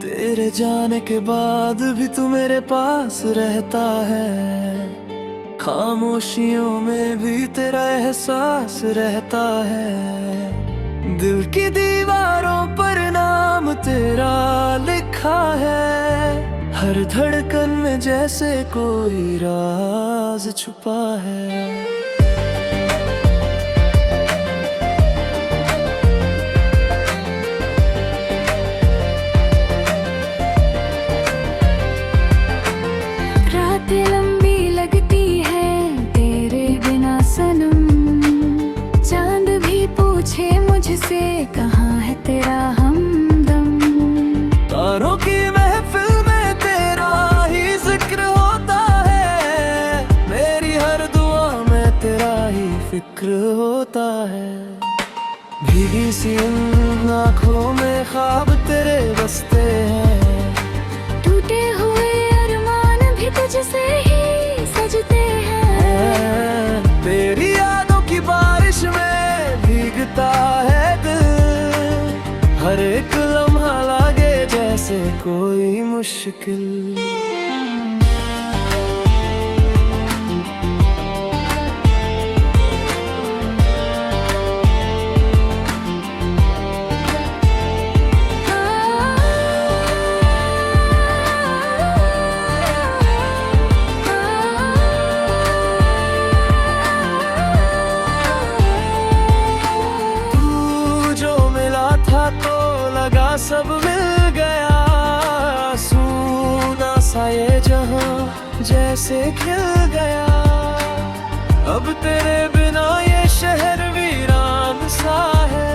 तेरे जाने के बाद भी तू मेरे पास रहता है, खामोशियों में भी तेरा एहसास रहता है। दिल की दीवारों पर नाम तेरा लिखा है, हर धड़कन में जैसे कोई राज छुपा है। रातें लंबी लगती है तेरे बिना सनम, चांद भी पूछे मुझसे कहाँ है तेरा हमदम। तारों की महफिल में तेरा ही जिक्र होता है, मेरी हर दुआ में तेरा ही फिक्र होता है। भीगी सी इन आँखों में ख्वाब तेरे बसते हैं, टूटे हुए अरमान भी तुझसे ही सजते हैं। तेरी यादों की बारिश में भीगता है दिल, हर एक लम्हा लागे जैसे कोई मुश्किल। सब मिल गया, सूना सा ये जहां जैसे खिल गया। अब तेरे बिना ये शहर वीरान सा है,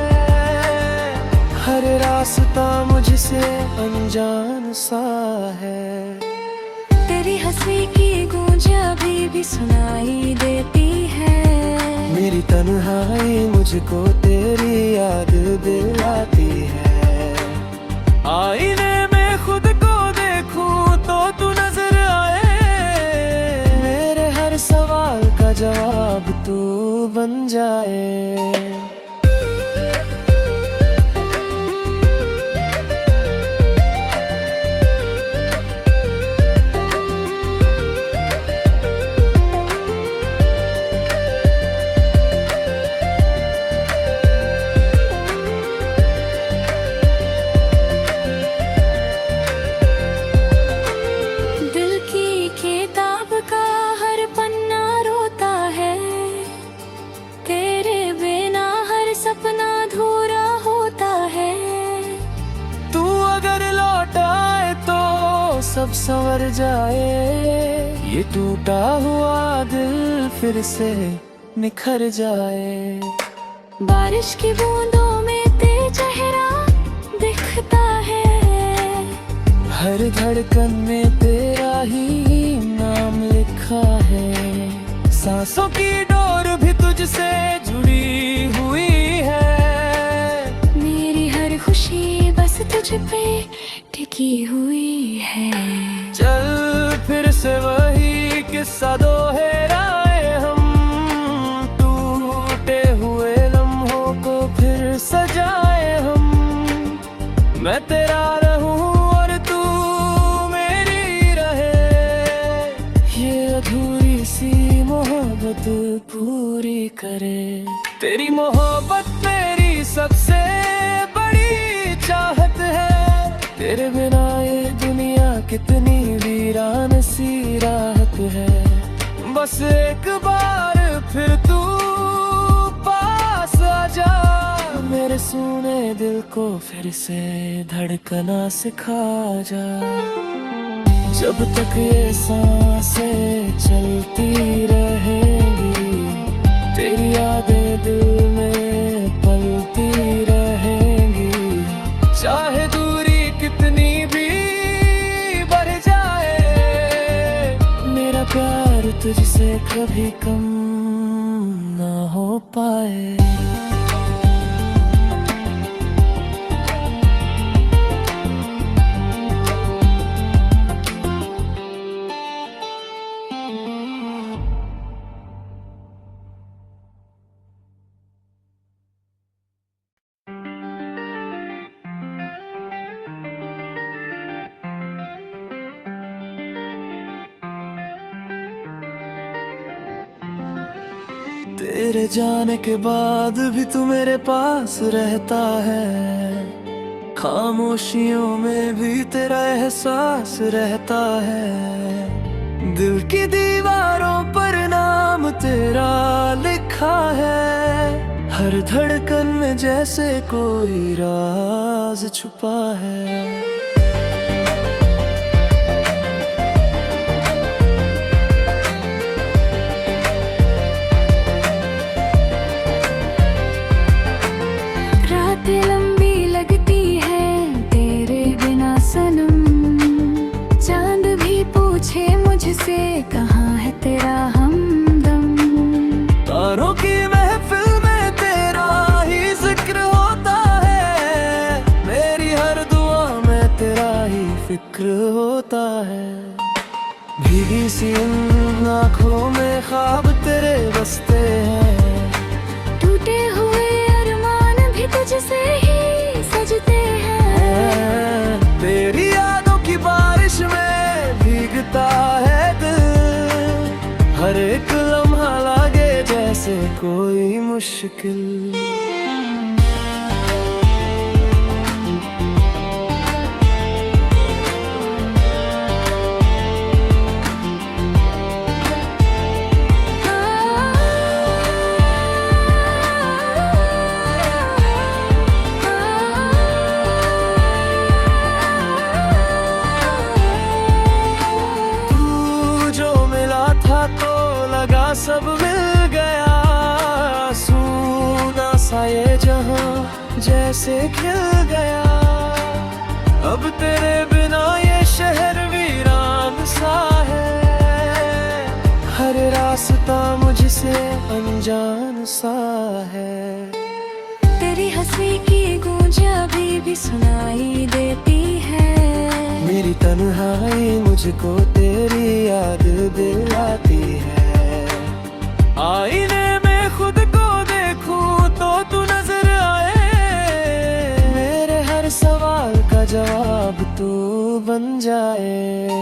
हर रास्ता मुझसे अनजान सा है। तेरी हंसी की गूंज अभी भी सुनाई देती है, मेरी तन्हाई मुझको तेरी याद दिलाती है। आईने में खुद को देखूं तो तू नजर आए, मेरे हर सवाल का जवाब तू बन जाए। सपना अधूरा होता है, तू अगर लौट आए तो सब संवर जाए, ये टूटा हुआ दिल फिर से निखर जाए। बारिश की बूंदों में तेरा चेहरा दिखता है, हर धड़कन में तेरा ही नाम लिखा है। सांसों की डोर भी तुझसे जुड़ी हुई है, मेरी हर खुशी बस तुझ पे टिकी हुई है। चल फिर से वही किस्सा दोहराए हम, टूटे हुए लम्हों को फिर सजाए हम। मैं तेरा रहूं और तू मेरी रहे, ये अधूरी सी मोहब्बत पूरी करे। तेरी मोहब्बत मेरी सबसे बड़ी चाहत है, तेरे बिना ये दुनिया कितनी वीरान सी राहत है। बस एक बार फिर तू पास आ जा, मेरे सूने दिल को फिर से धड़कना सिखा जा। जब तक ये सांसें चलती रहेंगी, तेरी यादें दिल में पलती रहेंगी। चाहे दूरी कितनी भी बढ़ जाए, मेरा प्यार तुझसे कभी कम ना हो पाए। तेरे जाने के बाद भी तू मेरे पास रहता है, खामोशियों में भी तेरा एहसास रहता है। दिल की दीवारों पर नाम तेरा लिखा है, हर धड़कन में जैसे कोई राज छुपा है। रातें लंबी लगती है तेरे बिना सनम, चांद भी पूछे मुझसे कहाँ है तेरा हमदम। तारों की महफिल में तेरा ही जिक्र होता है, मेरी हर दुआ में तेरा ही फिक्र होता है। भीगी सी इन आँखों में ख्वाब तेरे बसते हैं, टूटे हुए अरमान भी तुझसे ही सजते हैं। तेरी यादों की बारिश में भीगता है दिल, हर एक लम्हा लागे जैसे कोई मुश्किल। सब मिल गया, सूना सा ये जहां जैसे खिल गया। अब तेरे बिना ये शहर वीरान सा है, हर रास्ता मुझसे अनजान सा है। तेरी हंसी की गूंज अभी भी सुनाई देती है, मेरी तन्हाई मुझको तेरी याद दिलाती है। आईने में खुद को देखूं तो तू नजर आए, मेरे हर सवाल का जवाब तू बन जाए।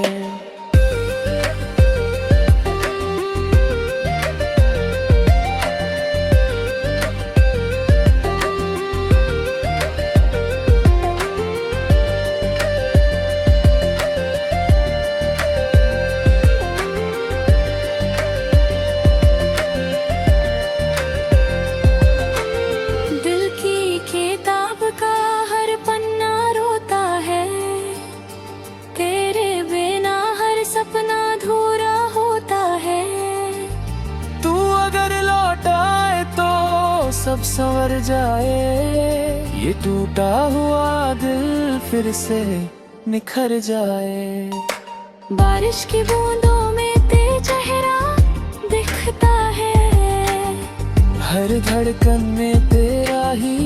सपना अधूरा होता है, तू अगर लौट आए तो सब संवर जाए, ये टूटा हुआ दिल फिर से निखर जाए। बारिश की बूंदों में तेरा चेहरा दिखता है, हर धड़कन में तेरा ही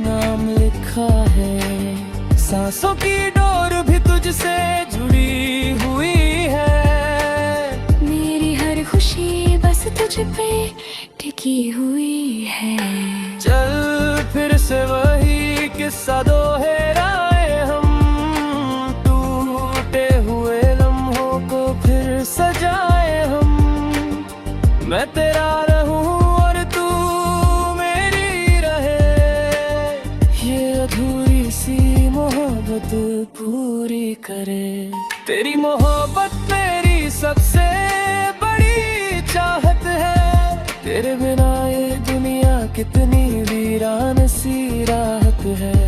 नाम लिखा है। सांसों की डोर भी तुझसे जुड़ी हुई है, मेरी हर खुशी बस तुझ पे टिकी हुई है। चल फिर से वही किस्सा दोहराए हम, टूटे हुए लम्हों को फिर सजाए हम। मैं तेरा रहूं और तू मेरी रहे, ये अधूरी सी मोहब्बत पूरी करे। तेरी मोहब्बत मेरी सबसे बड़ी चाहत है, तेरे बिना ये दुनिया कितनी वीरान सी राहत है।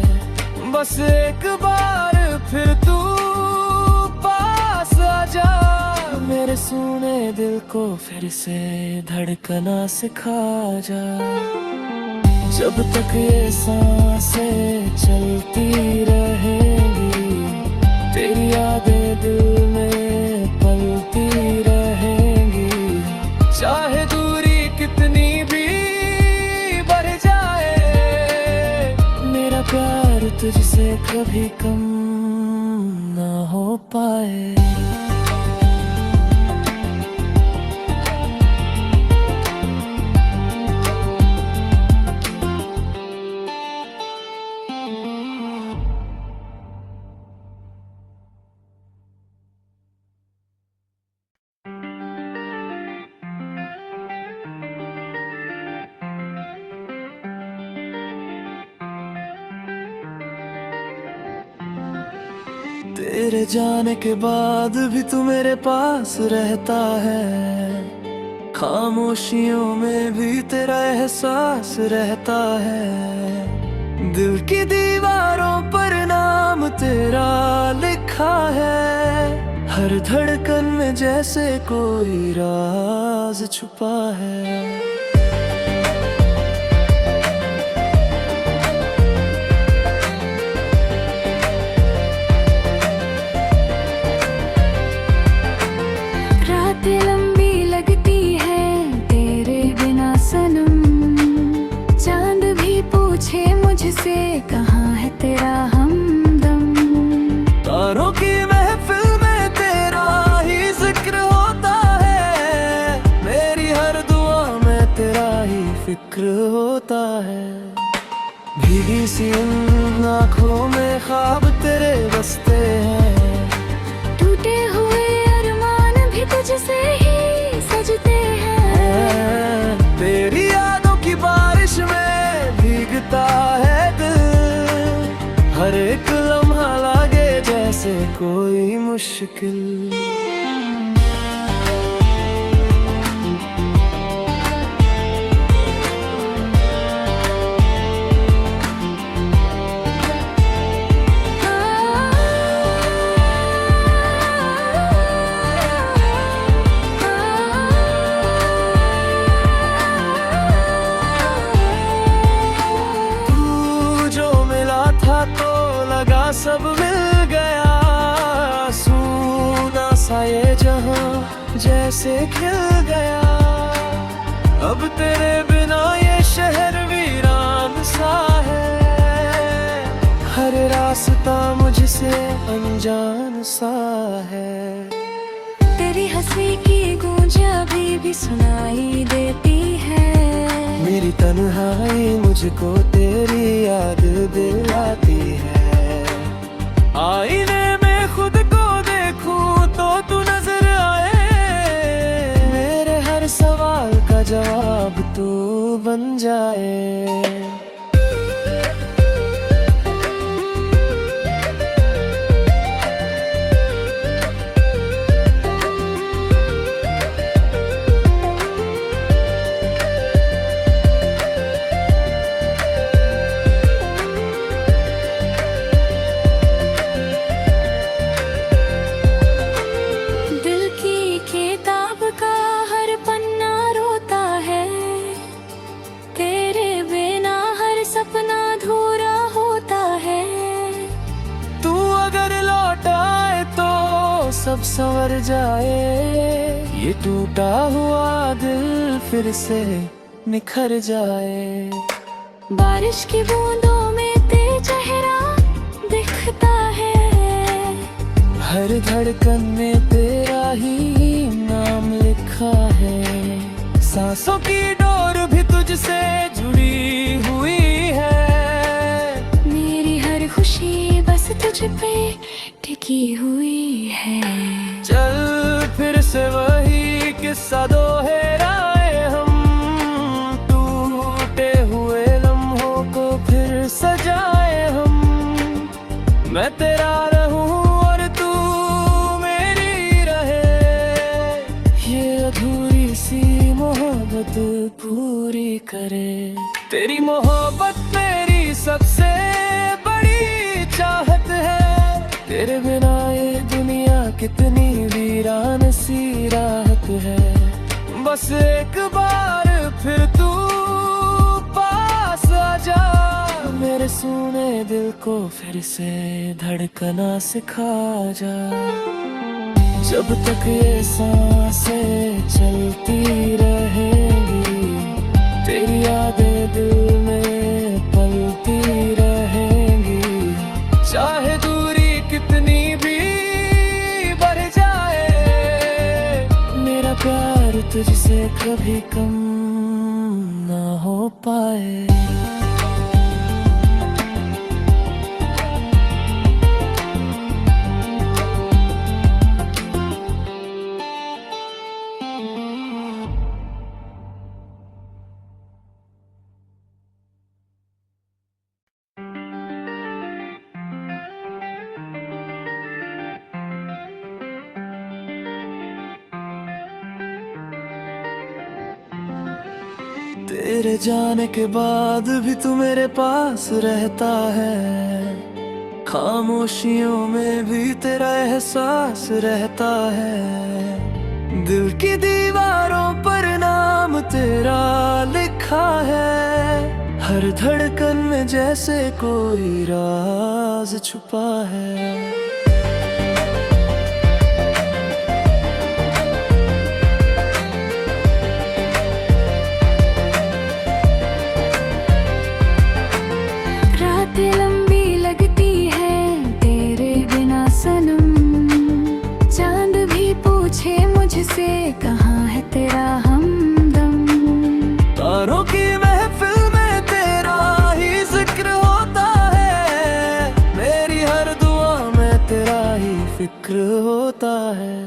बस एक बार फिर तू पास आ जा, मेरे सूने दिल को फिर से धड़कना सिखा जा। जब तक ये सांसें चलती रहेंगी, तेरी यादें दिल में पलती रहेंगी। चाहे दूरी कितनी भी बढ़ जाए, मेरा प्यार तुझसे कभी कम ना हो पाए। तेरे जाने के बाद भी तू मेरे पास रहता है, खामोशियों में भी तेरा एहसास रहता है। दिल की दीवारों पर नाम तेरा लिखा है, हर धड़कन में जैसे कोई राज छुपा है। रातें लंबी लगती है तेरे बिना सनम, चांद भी पूछे मुझसे कहाँ है तेरा हमदम। तारों की महफिल में तेरा ही जिक्र होता है, मेरी हर दुआ में तेरा ही फिक्र होता है। भीगी सी उन आँखों में ख्वाब तेरे बसते हैं, टूटे हुए अरमान भी तुझसे ही सजते हैं। तेरी यादों की बारिश में भीगता है दिल, हर एक लम्हा लागे जैसे कोई मुश्किल। सब मिल गया, सूना सा ये जहां जैसे खिल गया। अब तेरे बिना ये शहर वीरान सा है, हर रास्ता मुझसे अनजान सा है। तेरी हंसी की गूंज अभी भी सुनाई देती है, मेरी तन्हाई मुझको तेरी याद दिलाती है। आईने में खुद को देखूं तो तू नजर आए, मेरे हर सवाल का जवाब तू बन जाए। सपना अधूरा होता है, तू अगर लौट आए तो सब संवर जाए, ये टूटा हुआ दिल फिर से निखर जाए। बारिश की बूंदों में तेरा चेहरा दिखता है, हर धड़कन में तेरा ही नाम लिखा है। सांसों की डोर भी तुझसे जुड़ी हुई है, मेरी हर खुशी बस तुझ पे टिकी हुई है। चल फिर से वही किस्सा दोहराए हम, टूटे हुए लम्हों को फिर सजाए हम। मैं तेरा रहूं और तू मेरी रहे, ये अधूरी सी मोहब्बत पूरी करे। तेरी मोहब्बत मेरी सबसे बड़ी चाहत है, तेरे बिना ये दुनिया कितनी वीरान सी राहत है। बस एक बार फिर तू पास आ जा, मेरे सुने दिल को फिर से धड़कना सिखा जा। जब तक ये सांसें चलती रहेंगी, तेरी यादें दिल में पलती रहेंगी। चाहे दूरी कितनी भी बढ़ जाए, मेरा प्यार तुझसे कभी कम ना हो पाए। तेरे जाने के बाद भी तू मेरे पास रहता है, खामोशियों में भी तेरा एहसास रहता है। दिल की दीवारों पर नाम तेरा लिखा है, हर धड़कन में जैसे कोई राज छुपा है। रातें लंबी लगती है तेरे बिना सनम, चांद भी पूछे मुझसे कहाँ है तेरा हमदम। तारों की महफिल में तेरा ही जिक्र होता है, मेरी हर दुआ में तेरा ही फिक्र होता है।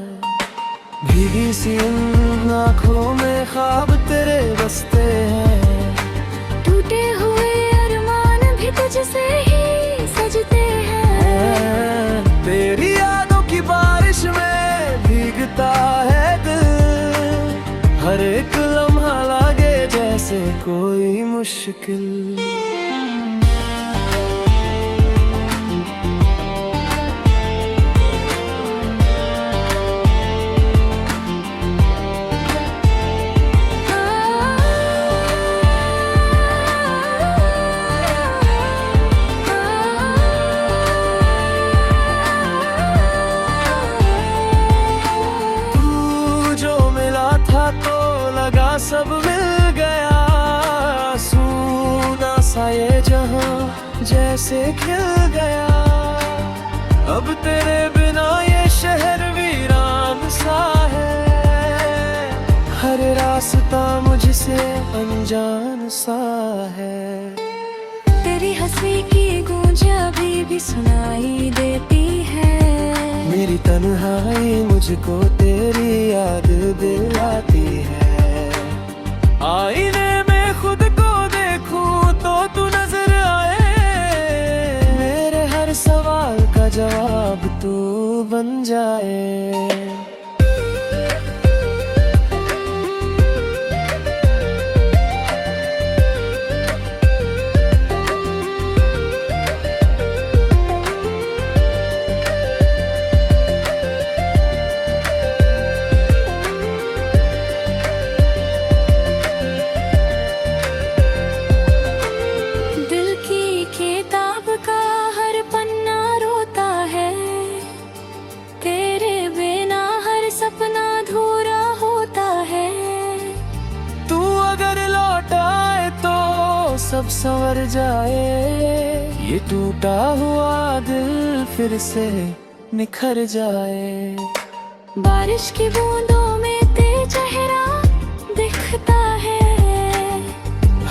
भीगी सी उन आँखों में ख्वाब तेरे बसते हैं, टूटे हुए अरमान भी तुझसे ही सजते हैं। तेरी यादों की बारिश में भीगता है दिल, हर एक लम्हा लागे जैसे कोई मुश्किल। सब मिल गया, सूना सा ये जहां जैसे खिल गया। अब तेरे बिना ये शहर वीरान सा है, हर रास्ता मुझसे अनजान सा है। तेरी हंसी की गूंज अभी भी सुनाई देती है, मेरी तन्हाई मुझको तेरी याद दिलाती है। आईने में खुद को देखूं तो तू नजर आए, मेरे हर सवाल का जवाब तू बन जाए। सब संवर जाए, ये टूटा हुआ दिल फिर से निखर जाए। बारिश की बूंदों में तेरा चेहरा दिखता है,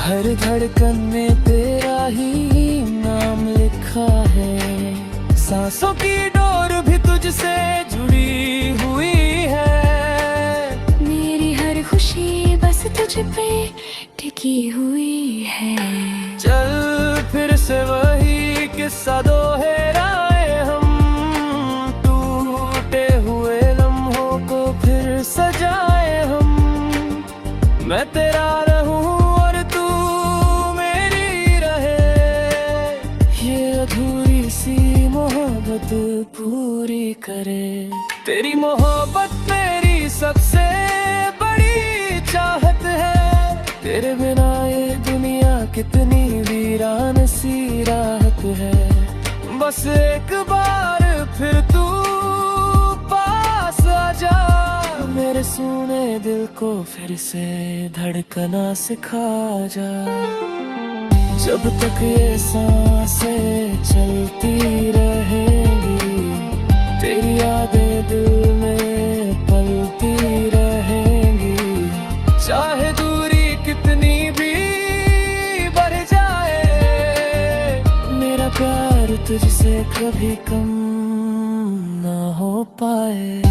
हर धड़कन में तेरा ही नाम लिखा है। सांसों की डोर भी तुझसे जुड़ी हुई है, मेरी हर खुशी बस तुझ पे टिकी हुई है। चल फिर से वही किस्सा दोहराए हम, टूटे हुए लम्हों को फिर सजाए हम। मैं तेरा रहूं और तू मेरी रहे, ये अधूरी सी मोहब्बत पूरी करे। तेरी मोहब्बत मेरी सबसे बड़ी चाहत है, तेरे बिना ये दुनिया कितनी वीरान सी राहत है। बस एक बार फिर तू पास आ जा, मेरे सूने दिल को फिर से धड़कना सिखा जा। जब तक ये सांसें चलती रहेंगी, तेरी यादें दिल में पलती रहेंगी। चाहे दूरी कितनी भी बढ़ जाए, मेरा प्यार तुझसे कभी कम ना हो पाए।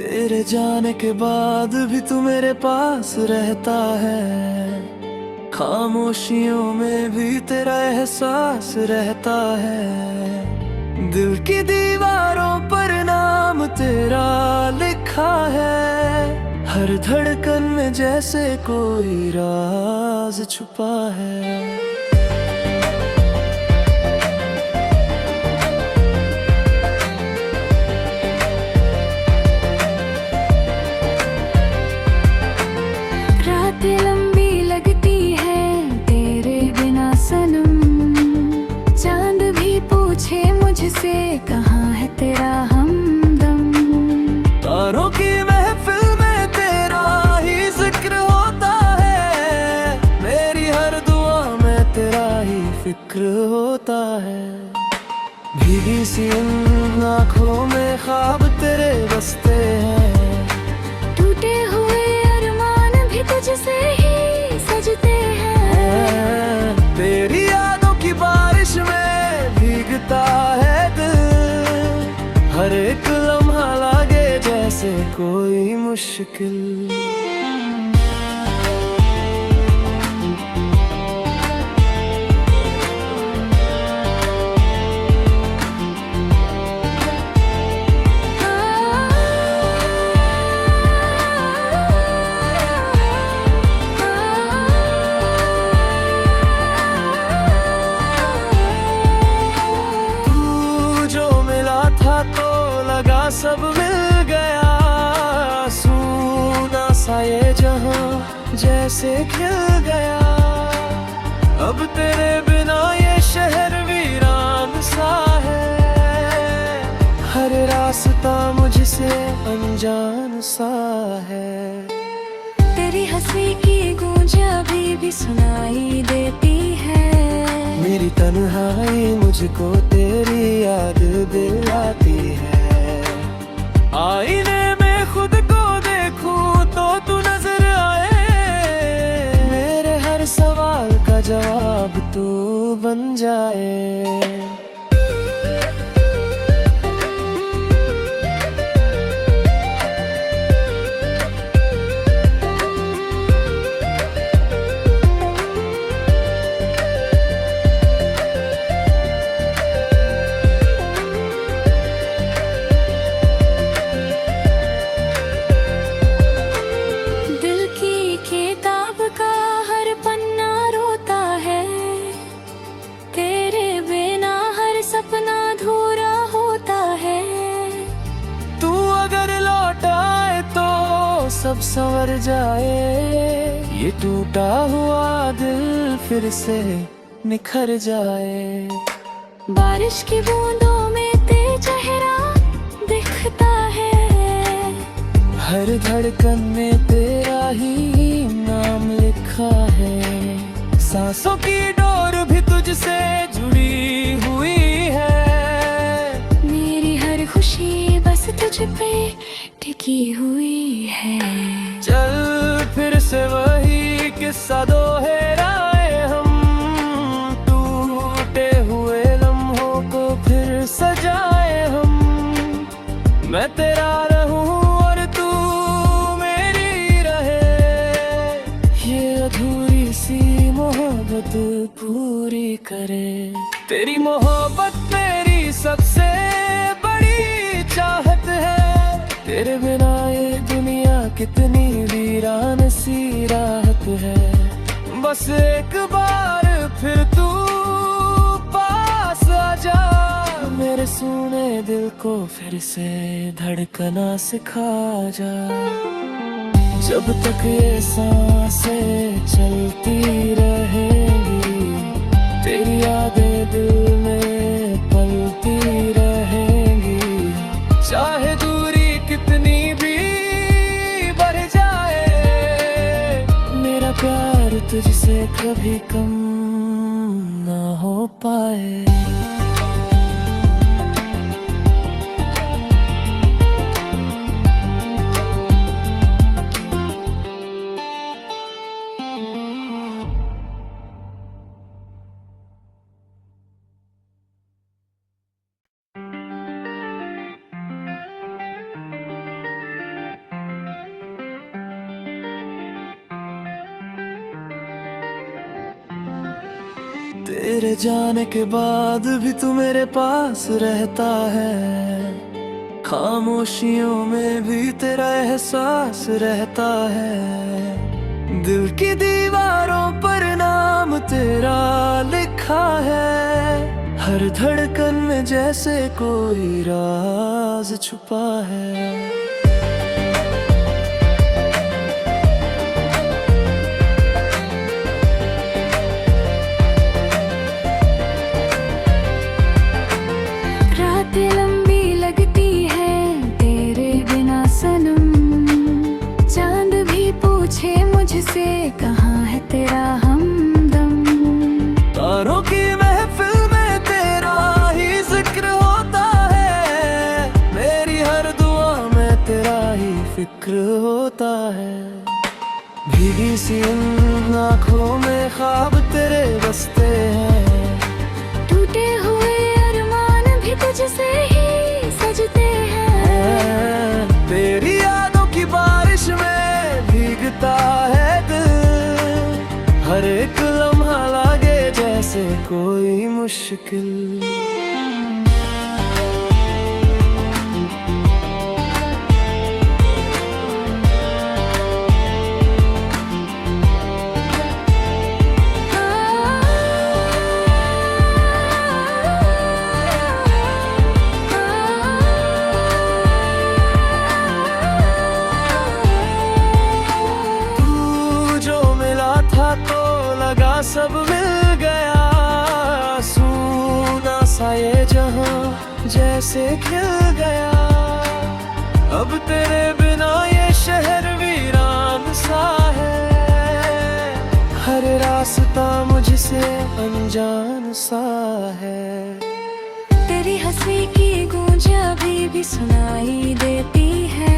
तेरे जाने के बाद भी तू मेरे पास रहता है, खामोशियों में भी तेरा एहसास रहता है। दिल की दीवारों पर नाम तेरा लिखा है, हर धड़कन में जैसे कोई राज छुपा है। रातें लंबी लगती है तेरे बिना सनम, चांद भी पूछे मुझसे कहाँ है तेरा हमदम। तारों की महफिल में तेरा ही जिक्र होता है, मेरी हर दुआ में तेरा ही फिक्र होता है। भीगी सी इन आँखों में ख्वाब तेरे बसते हैं, टूटे हुए अरमान भी तुझसे ही सजते हैं। तेरी यादों की बारिश में भीगता है दिल, हर एक लम्हा लागे जैसे कोई मुश्किल। सब मिल गया, सूना सा ये जहां जैसे खिल गया। अब तेरे बिना ये शहर वीरान सा है, हर रास्ता मुझसे अनजान सा है। तेरी हंसी की गूंज अभी भी सुनाई देती है, मेरी तन्हाई मुझको तेरी याद दिलाती है। आईने में खुद को देखूं तो तू नजर आए, मेरे हर सवाल का जवाब तू बन जाए। सब संवर जाए, ये टूटा हुआ दिल फिर से निखर जाए। बारिश की बूंदों में तेरा चेहरा दिखता है, हर धड़कन में तेरा ही नाम लिखा है। सांसों की डोर भी तुझसे जुड़ी हुई है, मेरी हर खुशी बस तुझ पे टिकी हुई है। चल फिर से वही किस्सा दोहराए हम, टूटे हुए लम्हों को फिर सजाए हम। मैं तेरा रहूं और तू मेरी रहे, ये अधूरी सी मोहब्बत पूरी करे। तेरी मोहब्बत मेरी सबसे बड़ी चाहत है, तेरे बिना ये दुनिया कितनी वीरान सी राहत है। बस एक बार फिर तू पास आ जा, मेरे सूने दिल को फिर से धड़कना सिखा जा। जब तक ये सांसें चलती रहेंगी, तेरी यादें दिल में पलती रहेंगी। चाहे दूरी कितनी भी बढ़ जाए, मेरा प्यार तुझसे कभी कम ना हो पाए। तेरे जाने के बाद भी तू मेरे पास रहता है, खामोशियों में भी तेरा एहसास रहता है। दिल की दीवारों पर नाम तेरा लिखा है, हर धड़कन में जैसे कोई राज छुपा है। रातें लंबी लगती है तेरे बिना सनम, चांद भी पूछे मुझसे कहाँ है तेरा हमदम। तारों की महफिल में तेरा ही जिक्र होता है, मेरी हर दुआ में तेरा ही फिक्र होता है। भीगी सी उन आँखों में ख्वाब तेरे बसते हैं, टूटे हुए तुझसे ही सजते हैं। तेरी यादों की बारिश में भीगता है दिल, हर एक लम्हा लागे जैसे कोई मुश्किल। सब मिल गया, सूना सा ये जहां जैसे खिल गया। अब तेरे बिना ये शहर वीरान सा है, हर रास्ता मुझसे अनजान सा है। तेरी हंसी की गूंज अभी भी सुनाई देती है,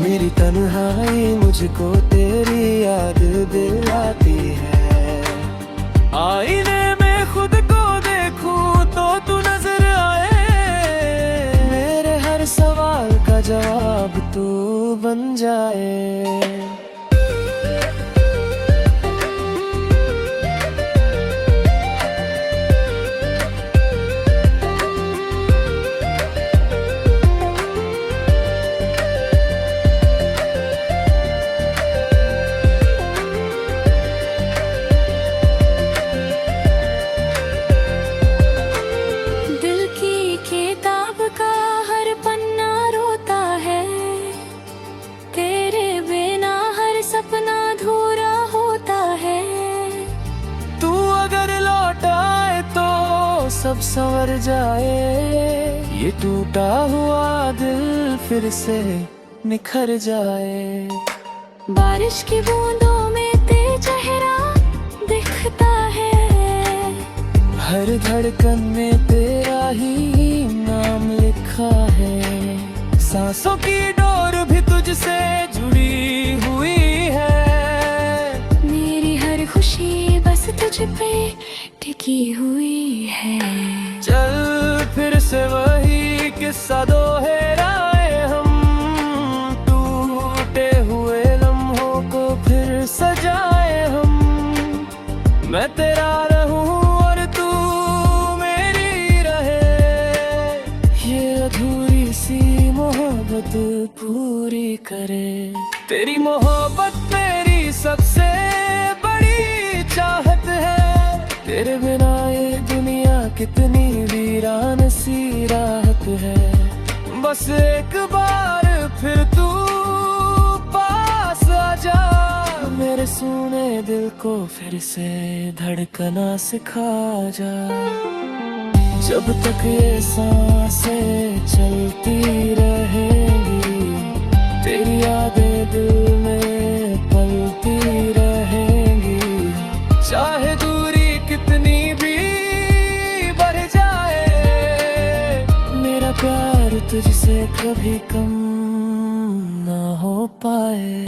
मेरी तन्हाई मुझको तेरी याद दिलाती है। आईने में खुद को देखूं तो तू नजर आए, मेरे हर सवाल का जवाब तू बन जाए। सपना अधूरा होता है, तू अगर लौट आए तो सब संवर जाए। ये टूटा हुआ दिल फिर से निखर जाए। बारिश की बूंदों में तेरा चेहरा दिखता है, हर धड़कन में तेरा ही नाम लिखा है। सांसों की डोर भी तुझसे जुड़ी हुई है, मेरी हर खुशी बस तुझ पे टिकी हुई है। चल फिर से वही किस्सा दोहराए हम, टूटे हुए लम्हों को फिर सजाए हम। मैं तेरा रहूं और तू मेरी रहे, ये अधूरी सी मोहब्बत पूरी करे। तेरी मोहब्बत मेरी सबसे बड़ी चाहत है, तेरे बिना ये दुनिया कितनी वीरान सी राहत है। बस एक बार फिर तू पास आ जा, मेरे सूने दिल को फिर से धड़कना सिखा जा। जब तक ये सांसें चलती रहेंगी, तेरी यादें दिल में पलती रहेंगी। चाहे दूरी कितनी भी बढ़ जाए, मेरा प्यार तुझसे कभी कम ना हो पाए।